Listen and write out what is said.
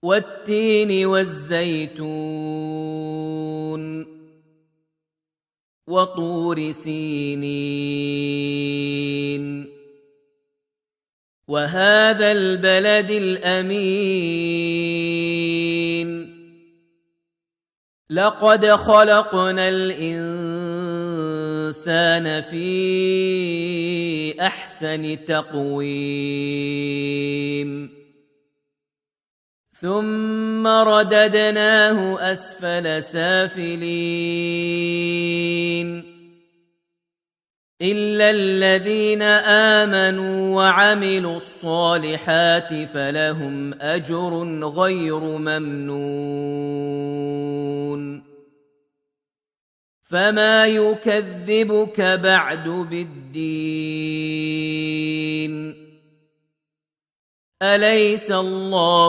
والتين والزيتون وطور سينين وهذا البلد الأمين لقد خلقنا الإنسان في أحسن تقويم ثم رددناه أسفل سافلين إلا الذين آمنوا وعملوا الصالحات فلهم أجر غير ممنون فما يكذبك بعد بالدين أليس الله